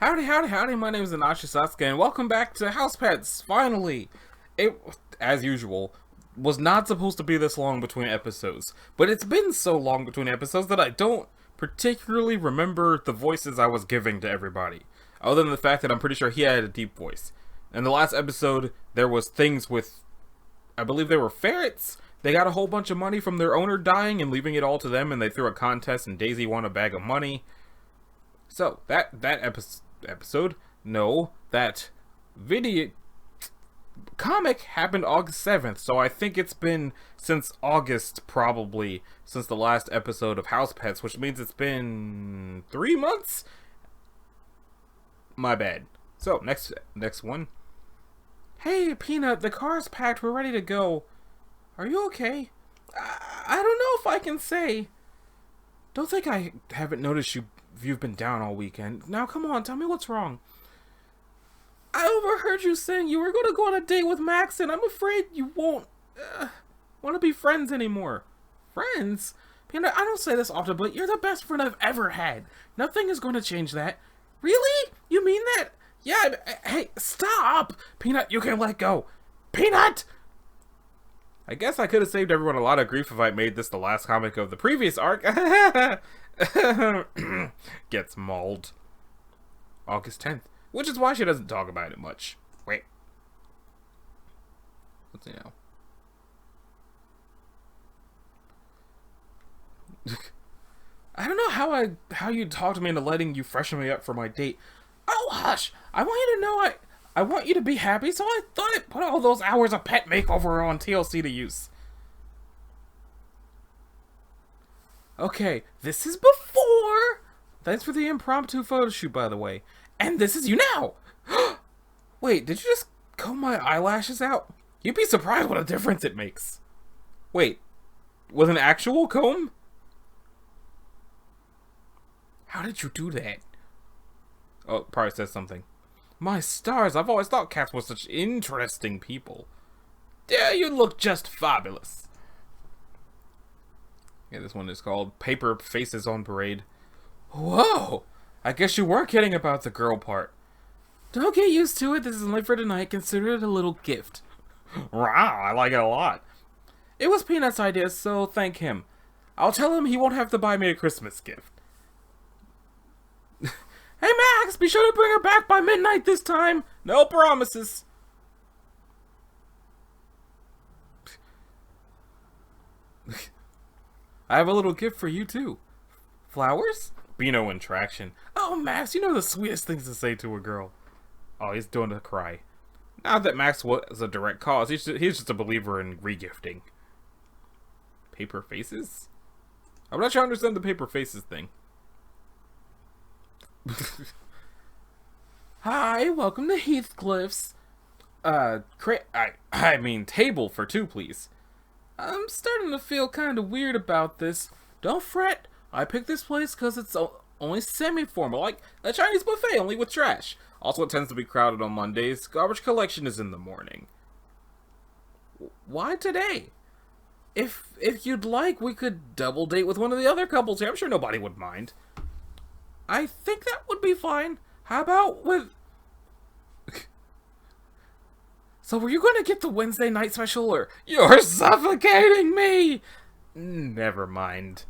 Howdy, howdy, howdy, my name is Anashi Sasuke, and welcome back to Housepets, finally! It, as usual, was not supposed to be this long between episodes, but it's been so long between episodes that I don't particularly remember the voices I was giving to everybody, other than the fact that I'm pretty sure he had a deep voice. In the last episode, there was things with, I believe they were ferrets. They got a whole bunch of money from their owner dying and leaving it all to them, and they threw a contest and Daisy won a bag of money. So, that video comic happened August 7th, so I think it's been since August, probably, since the last episode of Housepets, which means it's been 3 months? My bad. So, next one. Hey, Peanut, the car's packed, we're ready to go. Are you okay? I don't know if I can say. Don't think I haven't noticed you've been down all weekend. Now, come on, tell me what's wrong. I overheard you saying you were going to go on a date with Max, and I'm afraid you won't want to be friends anymore. Friends? Peanut, I don't say this often, but you're the best friend I've ever had. Nothing is going to change that. Really? You mean that? Yeah, hey, stop! Peanut, you can let go. Peanut! I guess I could have saved everyone a lot of grief if I made this the last comic of the previous arc. Gets mauled. August 10th. Which is why she doesn't talk about it much. Wait. What's it now? I don't know how you talked me into letting you freshen me up for my date. Oh, hush! I want you to know I want you to be happy, so I thought I'd put all those hours of pet makeover on TLC to use. Okay, this is before. Thanks for the impromptu photo shoot, by the way. And this is you now! Wait, did you just comb my eyelashes out? You'd be surprised what a difference it makes. Wait, with an actual comb? How did you do that? Oh, probably says something. My stars, I've always thought cats were such interesting people. Yeah, you look just fabulous. Yeah, this one is called Paper Faces on Parade. Whoa! I guess you weren't kidding about the girl part. Don't get used to it. This is only for tonight. Consider it a little gift. Wow, I like it a lot. It was Peanut's idea, so thank him. I'll tell him he won't have to buy me a Christmas gift. Hey, Max, be sure to bring her back by midnight this time. No promises. I have a little gift for you, too. Flowers? Be no interaction. Oh, Max, you know the sweetest things to say to a girl. Oh, he's doing a cry. Not that Max was a direct cause. He's just a believer in regifting. Paper faces? I'm not sure I understand the paper faces thing. Hi, welcome to Heathcliff's. I mean table for two, please. I'm starting to feel kind of weird about this. Don't fret. I picked this place because it's only semi-formal, like a Chinese buffet, only with trash. Also, it tends to be crowded on Mondays. Garbage collection is in the morning. Why today? If you'd like, we could double date with one of the other couples here. I'm sure nobody would mind. I think that would be fine. How about with... So were you going to get the Wednesday night special, or... You're suffocating me! Never mind.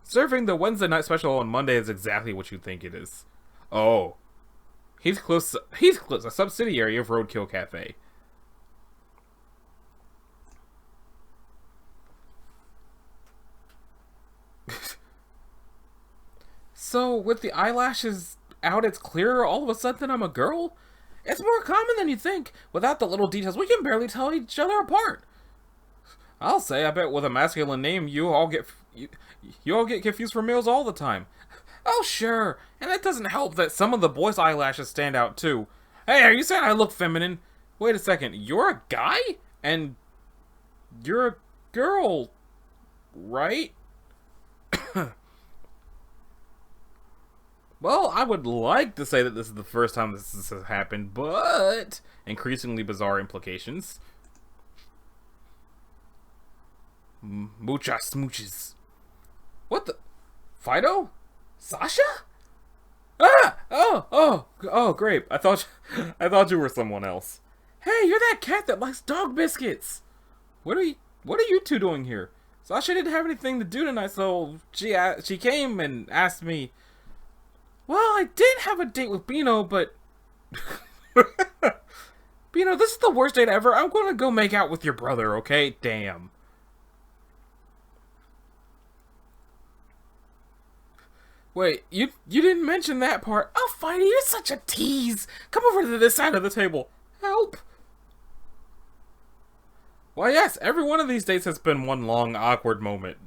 Serving the Wednesday night special on Monday is exactly what you think it is. Oh. Heathcliff's a subsidiary of Roadkill Cafe. So, with the eyelashes out, it's clearer all of a sudden I'm a girl? It's more common than you think. Without the little details, we can barely tell each other apart. I'll say, I bet with a masculine name, you all get confused for males all the time. Oh, sure. And that doesn't help that some of the boys' eyelashes stand out, too. Hey, are you saying I look feminine? Wait a second, you're a guy? And you're a girl, right? Well, I would like to say that this is the first time this has happened, but increasingly bizarre implications. Muchas smooches. What the? Fido? Sasha? Ah! Oh, great. I thought you were someone else. Hey, you're that cat that likes dog biscuits. What are you two doing here? Sasha didn't have anything to do tonight, so she came and asked me. Well, I did have a date with Bino, but Bino, this is the worst date ever. I'm gonna go make out with your brother, okay? Damn. Wait, you didn't mention that part. Oh, Finey, you're such a tease. Come over to this side of the table. Help. Well, yes, every one of these dates has been one long, awkward moment.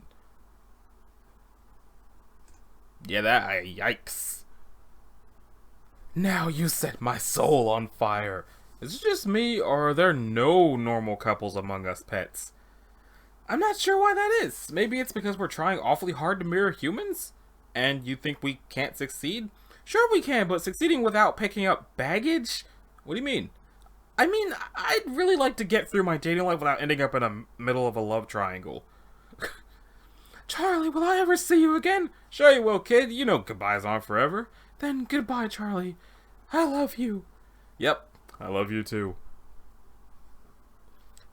Yeah, yikes. Now you set my soul on fire. Is it just me, or are there no normal couples among us pets? I'm not sure why that is. Maybe it's because we're trying awfully hard to mirror humans? And you think we can't succeed? Sure we can, but succeeding without picking up baggage? What do you mean? I mean, I'd really like to get through my dating life without ending up in the middle of a love triangle. Charlie, will I ever see you again? Sure you will, kid. You know goodbyes aren't forever. Then goodbye, Charlie. I love you. Yep, I love you too.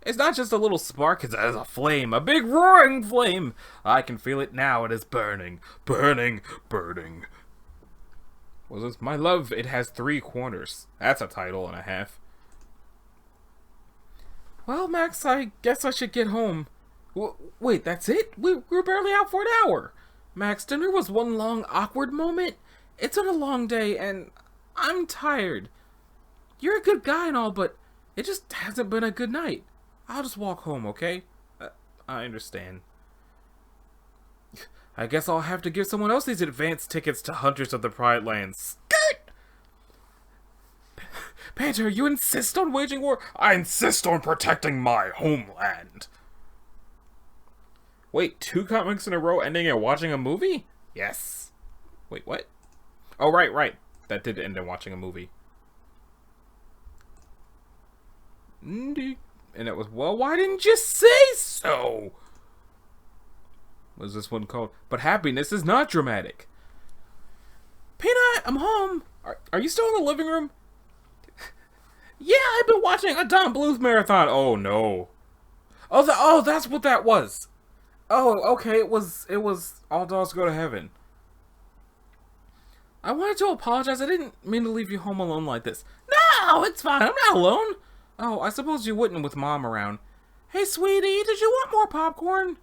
It's not just a little spark, it's a flame. A big roaring flame. I can feel it now. It is burning. Burning. Burning. Was this? My love, it has 3 corners. That's a title and a half. Well, Max, I guess I should get home. Wait, that's it? We're barely out for an hour. Max, dinner was one long, awkward moment. It's been a long day, and I'm tired. You're a good guy and all, but it just hasn't been a good night. I'll just walk home, okay? I understand. I guess I'll have to give someone else these advance tickets to Hunters of the Pride Lands. Skirt! Painter, you insist on waging war? I insist on protecting my homeland. Wait, 2 comics in a row ending in watching a movie? Yes. Wait, what? Oh, right. That did end in watching a movie. And it was, well, why didn't you say so? What is this one called? But happiness is not dramatic. Peanut, I'm home. Are you still in the living room? Yeah, I've been watching a Don Bluth marathon. Oh, no. Oh, that's what that was. Oh, okay, it was All Dogs Go to Heaven. I wanted to apologize. I didn't mean to leave you home alone like this. No, it's fine. I'm not alone. Oh, I suppose you wouldn't with Mom around. Hey, sweetie, did you want more popcorn?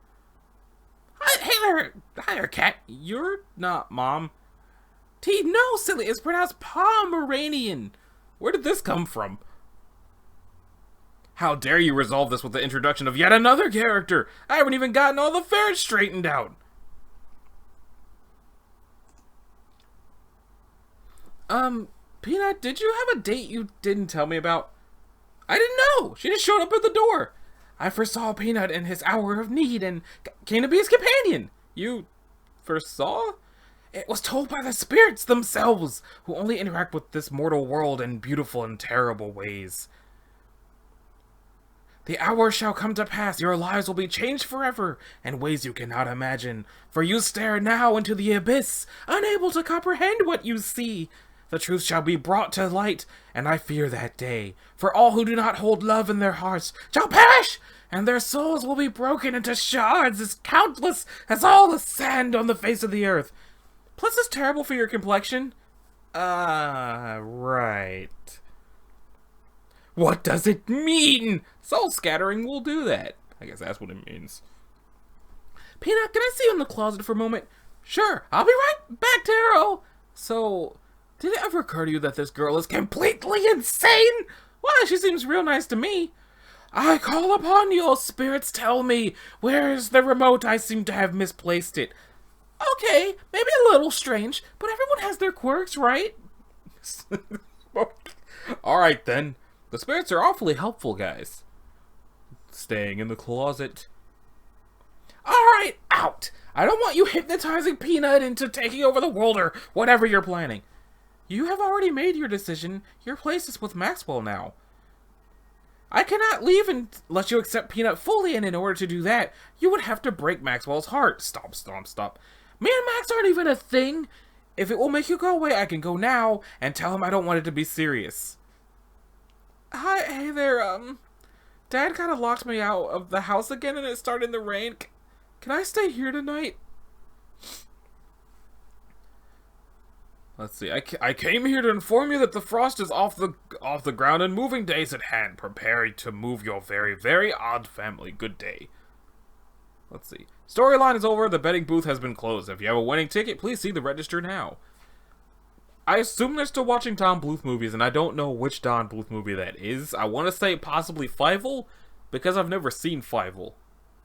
Hi there, cat. You're not Mom. No, silly. It's pronounced Pomeranian. Where did this come from? How dare you resolve this with the introduction of yet another character? I haven't even gotten all the ferrets straightened out. Peanut, did you have a date you didn't tell me about? I didn't know. She just showed up at the door. I first saw Peanut in his hour of need and came to be his companion. You first saw? It was told by the spirits themselves, who only interact with this mortal world in beautiful and terrible ways. The hour shall come to pass, your lives will be changed forever, in ways you cannot imagine, for you stare now into the abyss, unable to comprehend what you see. The truth shall be brought to light, and I fear that day, for all who do not hold love in their hearts shall perish, and their souls will be broken into shards as countless as all the sand on the face of the earth. Plus, it's terrible for your complexion. Right. What does it mean? Soul scattering will do that. I guess that's what it means. Peanut, can I see you in the closet for a moment? Sure, I'll be right back, Taro. So, did it ever occur to you that this girl is completely insane? Why, she seems real nice to me. I call upon your spirits, tell me, where's the remote? I seem to have misplaced it. Okay, maybe a little strange, but everyone has their quirks, right? Alright then. The spirits are awfully helpful, guys. Staying in the closet. Alright, out! I don't want you hypnotizing Peanut into taking over the world or whatever you're planning. You have already made your decision. Your place is with Maxwell now. I cannot leave unless you accept Peanut fully, and in order to do that, you would have to break Maxwell's heart. Stop. Me and Max aren't even a thing. If it will make you go away, I can go now and tell him I don't want it to be serious. Hi, hey there, Dad kind of locked me out of the house again and it started in the rain. Can I stay here tonight? Let's see. I came here to inform you that the frost is off the ground and moving days at hand. Prepare to move your very, very odd family. Good day. Let's see. Storyline is over. The betting booth has been closed. If you have a winning ticket, please see the register now. I assume they're still watching Don Bluth movies, and I don't know which Don Bluth movie that is. I want to say possibly Fievel, because I've never seen Fievel.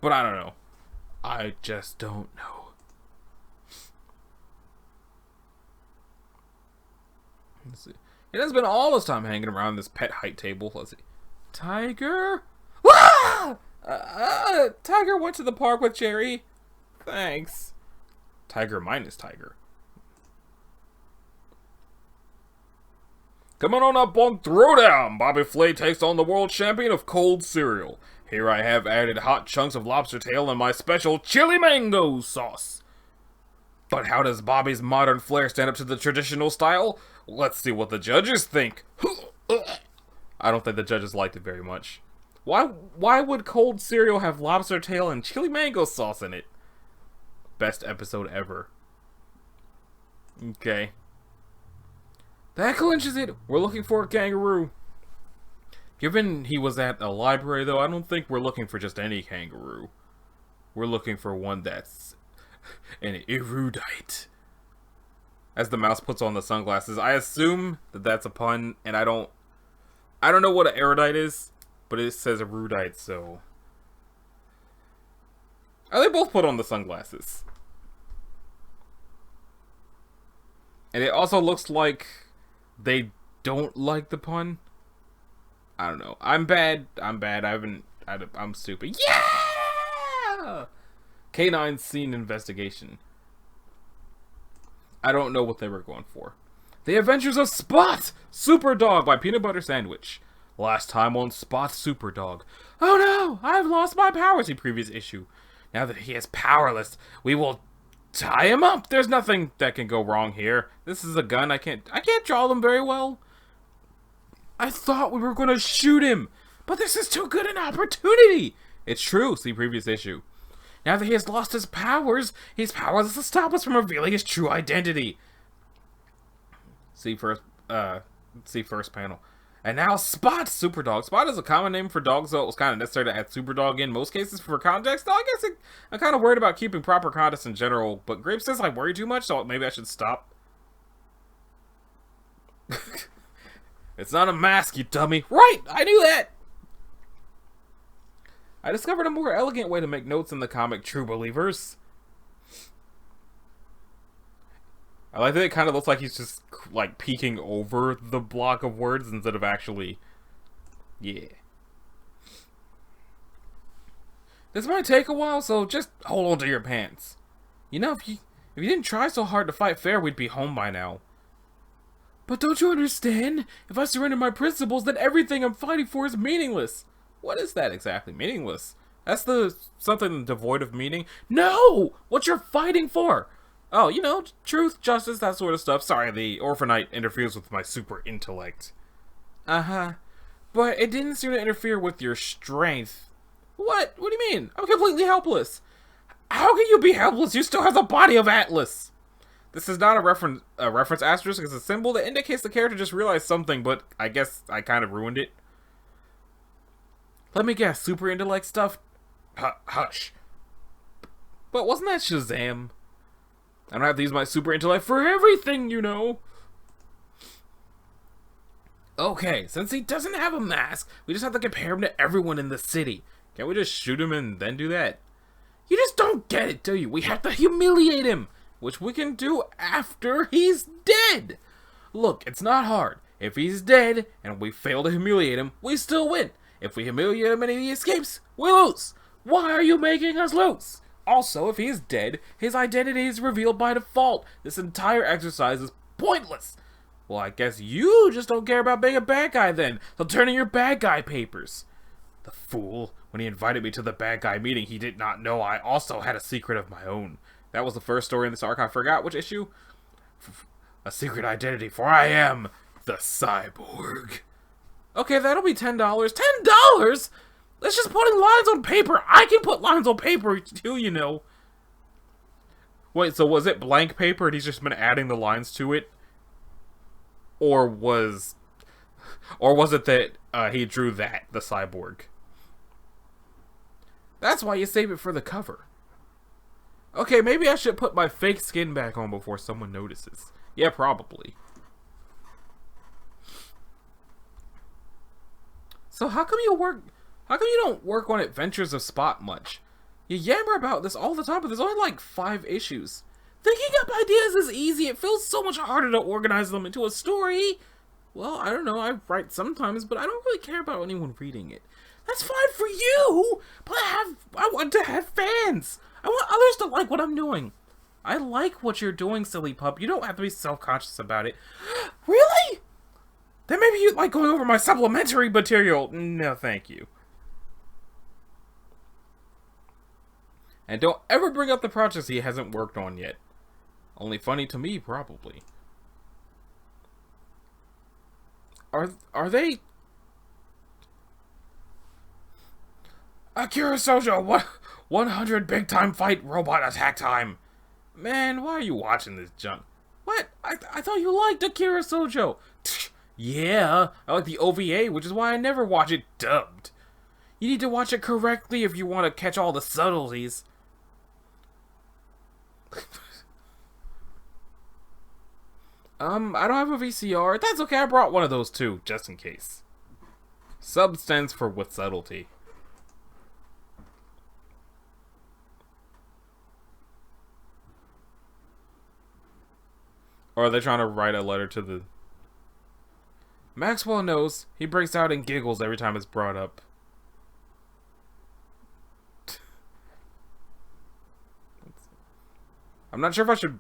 But I don't know. I just don't know. Let's see. It has been all this time hanging around this pet height table. Let's see. Tiger? Wah! Tiger went to the park with Jerry. Thanks. Tiger minus Tiger. Coming on up on Throwdown, Bobby Flay takes on the world champion of cold cereal. Here I have added hot chunks of lobster tail and my special chili mango sauce. But how does Bobby's modern flair stand up to the traditional style? Let's see what the judges think. I don't think the judges liked it very much. Why would cold cereal have lobster tail and chili mango sauce in it? Best episode ever. Okay. That clinches it. We're looking for a kangaroo. Given he was at a library, though, I don't think we're looking for just any kangaroo. We're looking for one that's an erudite. As the mouse puts on the sunglasses, I assume that that's a pun, and I don't know what an erudite is, but it says erudite, so... Oh, they both put on the sunglasses. And it also looks like they don't like the pun. I don't know. I'm bad. I'm stupid. Yeah! Canine scene investigation. I don't know what they were going for. The Adventures of Spot! Super Dog by Peanut Butter Sandwich. Last time on Spot Super Dog. Oh no! I've lost my powers in previous issue. Now that he is powerless, we will tie him up. There's nothing that can go wrong here. This is a gun. I can't draw them very well. I thought we were going to shoot him, but this is too good an opportunity. It's true. See previous issue. Now that he has lost his powers, he's powerless to stop us from revealing his true identity. See first panel. And now Spot, Superdog. Spot is a common name for dogs, so it was kind of necessary to add Superdog in most cases for context. Though I guess I'm kind of worried about keeping proper context in general, but Grape says I worry too much, so maybe I should stop. It's not a mask, you dummy. Right, I knew that! I discovered a more elegant way to make notes in the comic, True Believers. I like that it kind of looks like he's just, like, peeking over the block of words instead of actually... Yeah. This might take a while, so just hold on to your pants. You know, if you didn't try so hard to fight fair, we'd be home by now. But don't you understand? If I surrender my principles, then everything I'm fighting for is meaningless. What is that exactly? Meaningless? That's something devoid of meaning? No! What you're fighting for! Oh, you know, truth, justice, that sort of stuff. Sorry, the Orphanite interferes with my super intellect. Uh-huh. But it didn't seem to interfere with your strength. What? What do you mean? I'm completely helpless. How can you be helpless? You still have the body of Atlas. This is not a reference asterisk. It's a symbol that indicates the character just realized something, but I guess I kind of ruined it. Let me guess, super intellect stuff? Hush. But wasn't that Shazam? I don't have to use my super intellect for everything, you know. Okay, since he doesn't have a mask, we just have to compare him to everyone in the city. Can't we just shoot him and then do that? You just don't get it, do you? We have to humiliate him, which we can do after he's dead. Look, it's not hard. If he's dead and we fail to humiliate him, we still win. If we humiliate him and he escapes, we lose. Why are you making us lose? Also, if he's dead, his identity is revealed by default. This entire exercise is pointless. Well, I guess you just don't care about being a bad guy then. So turn in your bad guy papers. The fool. When he invited me to the bad guy meeting, he did not know I also had a secret of my own. That was the first story in this arc. I forgot which issue. a secret identity, for I am the cyborg. Okay, that'll be $10. $10? That's just putting lines on paper. I can put lines on paper too, you know. Wait, so was it blank paper and he's just been adding the lines to it? Or was it that he drew that, the cyborg? That's why you save it for the cover. Okay, maybe I should put my fake skin back on before someone notices. Yeah, probably. So how come you don't work on Adventures of Spot much? You yammer about this all the time, but there's only like 5 issues. Thinking up ideas is easy. It feels so much harder to organize them into a story. Well, I don't know. I write sometimes, but I don't really care about anyone reading it. That's fine for you, but I want to have fans. I want others to like what I'm doing. I like what you're doing, silly pup. You don't have to be self-conscious about it. Really? Then maybe you'd like going over my supplementary material. No, thank you. And don't ever bring up the projects he hasn't worked on yet. Only funny to me, probably. Are they... Akira Sojo, what? 100 big time fight robot attack time. Man, why are you watching this junk? What? I thought you liked Akira Sojo. Yeah, I like the OVA, which is why I never watch it dubbed. You need to watch it correctly if you want to catch all the subtleties. I don't have a VCR. That's okay, I brought one of those too, just in case. Sub stands for with subtlety. Or are they trying to write a letter to the... Maxwell knows. He breaks out and giggles every time it's brought up. I'm not sure if I should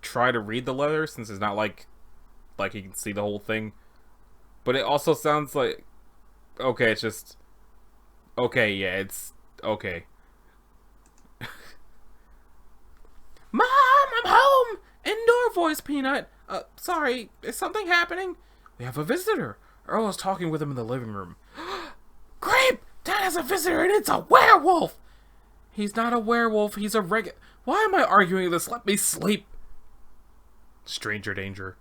try to read the letter, since it's not like he can see the whole thing. But it also sounds like... Okay, it's just... Okay, yeah, it's... Okay. Mom, I'm home! Indoor voice, Peanut. Sorry, is something happening? We have a visitor. Earl is talking with him in the living room. Grape! Dad has a visitor and it's a werewolf! He's not a werewolf, he's a Why am I arguing this? Let me sleep! Stranger danger.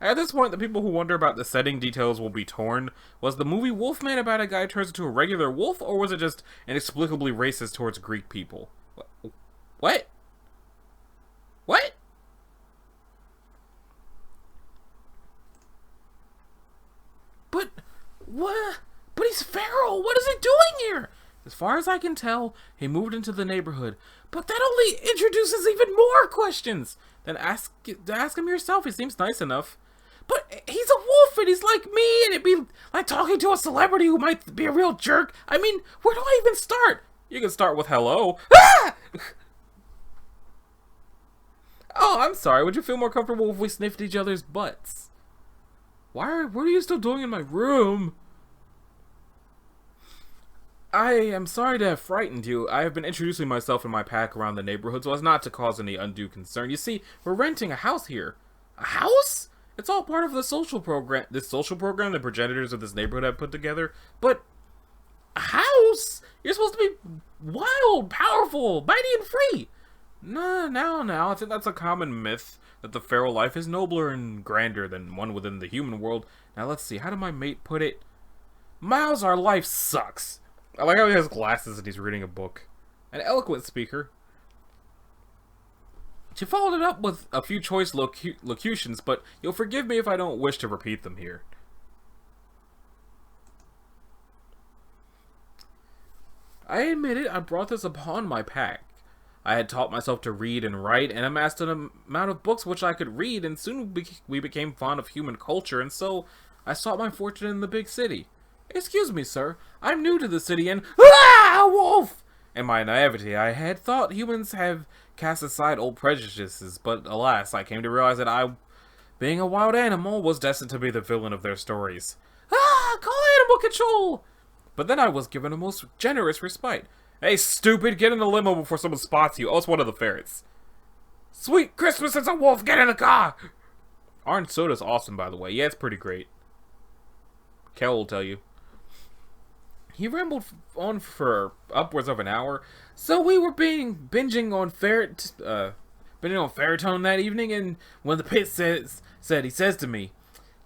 At this point, the people who wonder about the setting details will be torn. Was the movie Wolfman about a guy who turns into a regular wolf, or was it just inexplicably racist towards Greek people? What? What? But, what? But he's feral! What is he doing here? As far as I can tell, he moved into the neighborhood. But that only introduces even more questions! Then ask him yourself, he seems nice enough. But he's a wolf and he's like me, and it'd be like talking to a celebrity who might be a real jerk. I mean, where do I even start? You can start with hello. Ah! Oh, I'm sorry. Would you feel more comfortable if we sniffed each other's butts? What are you still doing in my room? I am sorry to have frightened you. I have been introducing myself and my pack around the neighborhood so as not to cause any undue concern. You see, we're renting a house here. A house? It's all part of the social program. This social program the progenitors of this neighborhood have put together. But a house? You're supposed to be wild, powerful, mighty, and free. No. I think that's a common myth that the feral life is nobler and grander than one within the human world. Now let's see. How did my mate put it? Miles, our life sucks. I like how he has glasses and he's reading a book. An eloquent speaker. She followed it up with a few choice locutions, but you'll forgive me if I don't wish to repeat them here. I admit it, I brought this upon my pack. I had taught myself to read and write, and amassed an amount of books which I could read, and soon we became fond of human culture, and so I sought my fortune in the big city. Excuse me, sir. I'm new to the city and... Ah! A wolf! In my naivety, I had thought humans have cast aside old prejudices, but alas, I came to realize that I, being a wild animal, was destined to be the villain of their stories. Ah! Call animal control! But then I was given a most generous respite. Hey, stupid, get in the limo before someone spots you. Oh, it's one of the ferrets. Sweet Christmas, it's a wolf, get in the car! Orange soda's awesome, by the way. Yeah, it's pretty great. Kel will tell you. He rambled on for upwards of an hour, so we were binging on Ferritone that evening, and when the pit he says to me,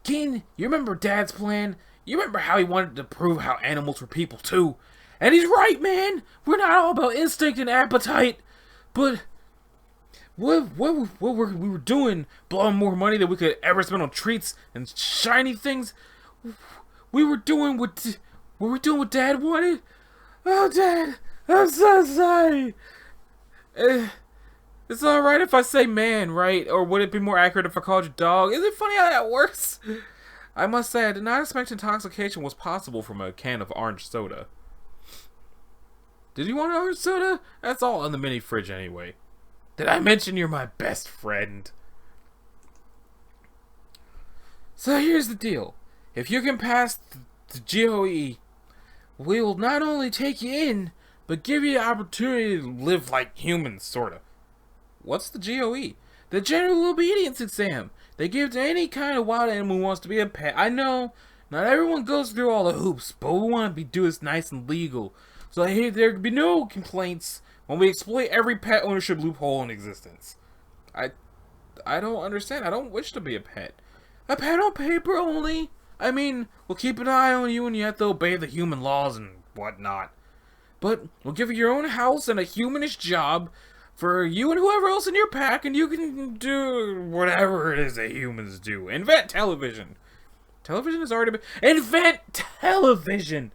"Keen, you remember Dad's plan? You remember how he wanted to prove how animals were people too? And he's right, man! We're not all about instinct and appetite, but what we were doing, blowing more money than we could ever spend on treats and shiny things. We were doing what Dad wanted. Oh, Dad, I'm so sorry. It's alright if I say man, right? Or would it be more accurate if I called you dog? Is it funny how that works? I must say, I did not expect intoxication was possible from a can of orange soda. Did you want orange soda? That's all in the mini fridge anyway. Did I mention you're my best friend? So here's the deal. If you can pass the GOE, we will not only take you in, but give you the opportunity to live like humans, sorta. What's the GOE? The General Obedience Exam. They give to any kind of wild animal who wants to be a pet. I know, not everyone goes through all the hoops, but we want to do this nice and legal. So there can be no complaints when we exploit every pet ownership loophole in existence. I don't understand. I don't wish to be a pet. A pet on paper only. I mean, we'll keep an eye on you and you have to obey the human laws and whatnot. But we'll give you your own house and a humanish job for you and whoever else in your pack, and you can do whatever it is that humans do. Invent television. Television has already been... Invent television!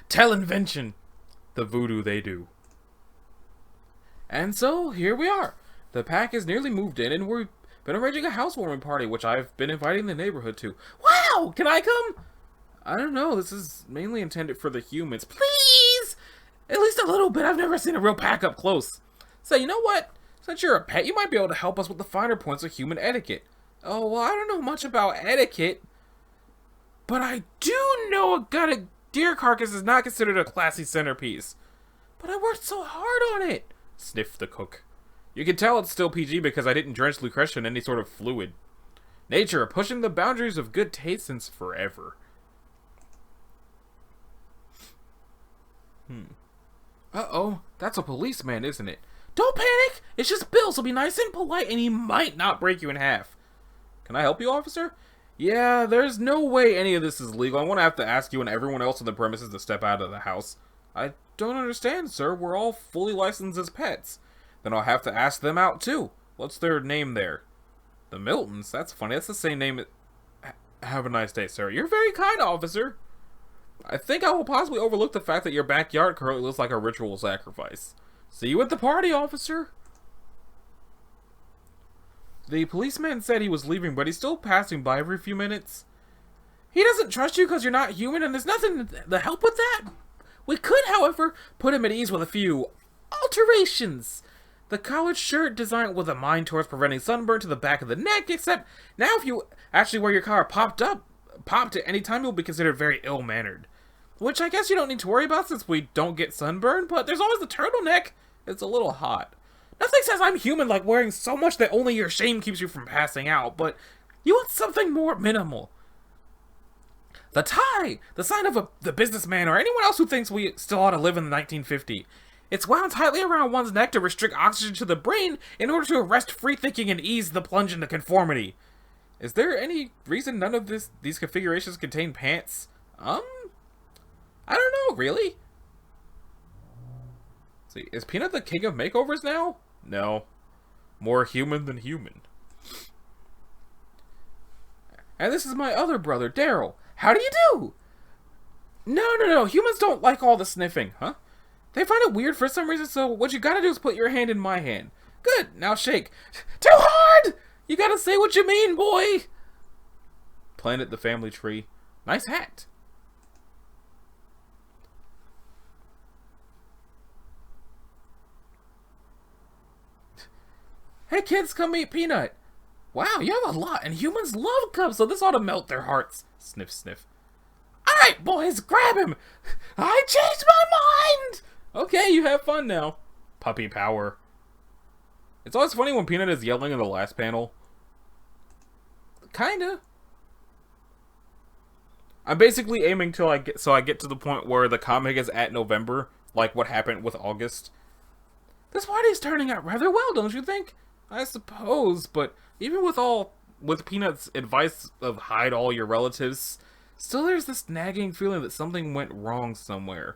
Tell-invention. The voodoo they do. And so, here we are. The pack is nearly moved in, and we've been arranging a housewarming party, which I've been inviting the neighborhood to. Wow! Can I come? I don't know. This is mainly intended for the humans. Please! At least a little bit. I've never seen a real pack up close. So, you know what? Since you're a pet, you might be able to help us with the finer points of human etiquette. Oh, well, I don't know much about etiquette, but I do know a gutted deer carcass is not considered a classy centerpiece. But I worked so hard on it, sniffed the cook. You can tell it's still PG because I didn't drench Lucretia in any sort of fluid. Nature, pushing the boundaries of good taste since forever. Uh-oh, that's a policeman, isn't it? Don't panic! It's just Bill, so be nice and polite, and he might not break you in half. Can I help you, officer? Yeah, there's no way any of this is legal. I'm going to have to ask you and everyone else on the premises to step out of the house. I don't understand, sir. We're all fully licensed as pets. Then I'll have to ask them out, too. What's their name there? The Miltons? That's funny. That's the same name. Have a nice day, sir. You're very kind, officer. I think I will possibly overlook the fact that your backyard currently looks like a ritual sacrifice. See you at the party, officer. The policeman said he was leaving, but he's still passing by every few minutes. He doesn't trust you because you're not human, and there's nothing to help with that. We could, however, put him at ease with a few alterations. The collared shirt designed with a mind towards preventing sunburn to the back of the neck, except now if you actually wear your collar popped at any time, you'll be considered very ill-mannered. Which I guess you don't need to worry about since we don't get sunburn, but there's always the turtleneck. It's a little hot. Nothing says I'm human like wearing so much that only your shame keeps you from passing out, but you want something more minimal. The tie! The sign of the businessman or anyone else who thinks we still ought to live in the 1950s. It's wound tightly around one's neck to restrict oxygen to the brain in order to arrest free thinking and ease the plunge into conformity. Is there any reason none of these configurations contain pants? I don't know, really. See, is Peanut the king of makeovers now? No. More human than human. And this is my other brother, Daryl. How do you do? No. Humans don't like all the sniffing, huh? They find it weird for some reason, so what you gotta do is put your hand in my hand. Good, now shake. Too hard! You gotta say what you mean, boy! Planted the family tree. Nice hat. Hey kids, come meet Peanut. Wow, you have a lot, and humans love cubs, so this ought to melt their hearts. Sniff, sniff. Alright, boys, grab him! I changed my mind! Okay, you have fun now. Puppy power. It's always funny when Peanut is yelling in the last panel. Kinda. I'm basically aiming till I get to the point where the comic is at November, like what happened with August. This party's turning out rather well, don't you think? I suppose, but even with Peanut's advice of hide all your relatives, still there's this nagging feeling that something went wrong somewhere.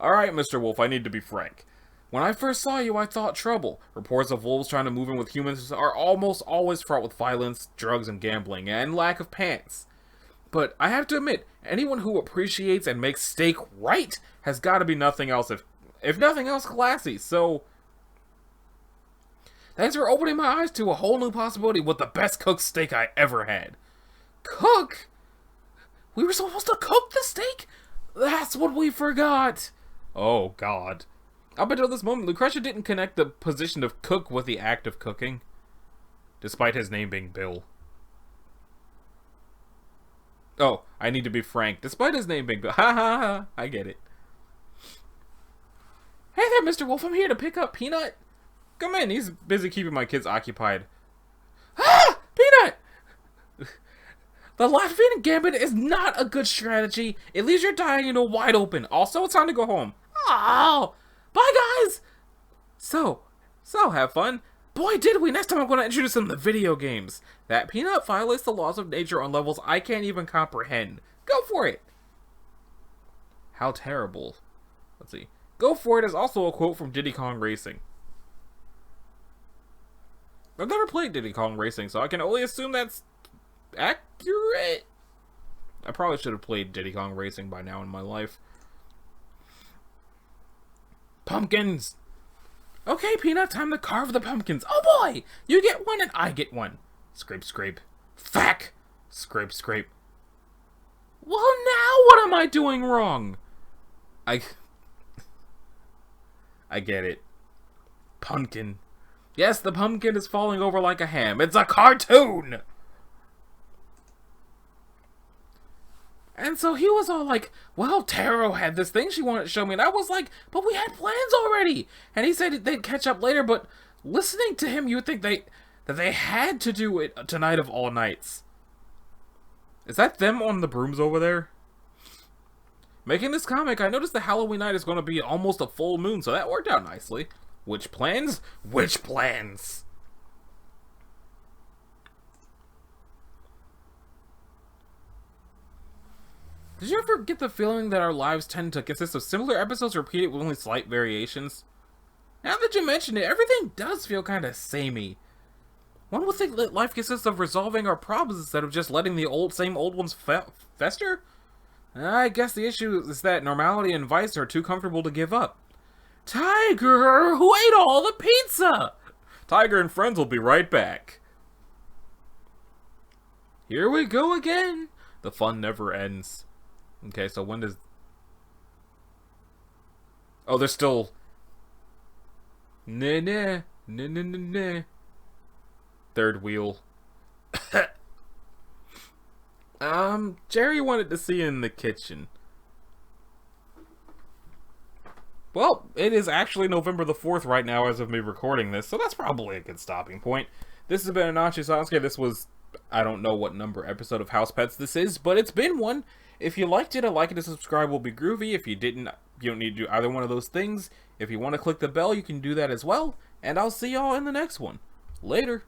Alright, Mr. Wolf, I need to be frank. When I first saw you, I thought trouble. Reports of wolves trying to move in with humans are almost always fraught with violence, drugs, and gambling, and lack of pants. But I have to admit, anyone who appreciates and makes steak right has got to be nothing else, if nothing else, classy. So, thanks for opening my eyes to a whole new possibility with the best cooked steak I ever had. Cook? We were supposed to cook the steak? That's what we forgot. Oh, God. Up until this moment, Lucretia didn't connect the position of cook with the act of cooking, despite his name being Bill. Oh, I need to be frank. Despite his name being Bill. Ha ha ha. I get it. Hey there, Mr. Wolf. I'm here to pick up Peanut. Come in. He's busy keeping my kids occupied. Ah! Peanut! The Latvian Gambit is not a good strategy. It leaves your diagonal wide open. Also, it's time to go home. Oh! Bye, guys! So have fun. Boy, did we. Next time I'm going to introduce them to video games. That Peanut violates the laws of nature on levels I can't even comprehend. Go for it. How terrible. Let's see. Go for it is also a quote from Diddy Kong Racing. I've never played Diddy Kong Racing, so I can only assume that's accurate. I probably should have played Diddy Kong Racing by now in my life. Pumpkins! Okay, Peanut, time to carve the pumpkins. Oh boy! You get one and I get one. Scrape, scrape. Thack! Scrape, scrape. Well, now what am I doing wrong? I get it. Pumpkin. Yes, the pumpkin is falling over like a ham. It's a cartoon! And so he was all like, well, Taro had this thing she wanted to show me. And I was like, but we had plans already. And he said they'd catch up later. But listening to him, you would think that they had to do it tonight of all nights. Is that them on the brooms over there? Making this comic, I noticed the Halloween night is going to be almost a full moon. So that worked out nicely. Which plans? Which plans? Did you ever get the feeling that our lives tend to consist of similar episodes repeated with only slight variations? Now that you mention it, everything does feel kind of samey. One would think that life consists of resolving our problems instead of just letting the same old ones fester? I guess the issue is that normality and vice are too comfortable to give up. Tiger, who ate all the pizza? Tiger and friends will be right back. Here we go again. The fun never ends. Okay, so when does... Oh, there's still... Nah. Third wheel. Jerry wanted to see you in the kitchen. Well, it is actually November the 4th right now as of me recording this, so that's probably a good stopping point. This has been Anachi Sasuke. This was... I don't know what number episode of Housepets this is, but it's been one. If you liked it, a like and a subscribe will be groovy. If you didn't, you don't need to do either one of those things. If you want to click the bell, you can do that as well. And I'll see y'all in the next one. Later.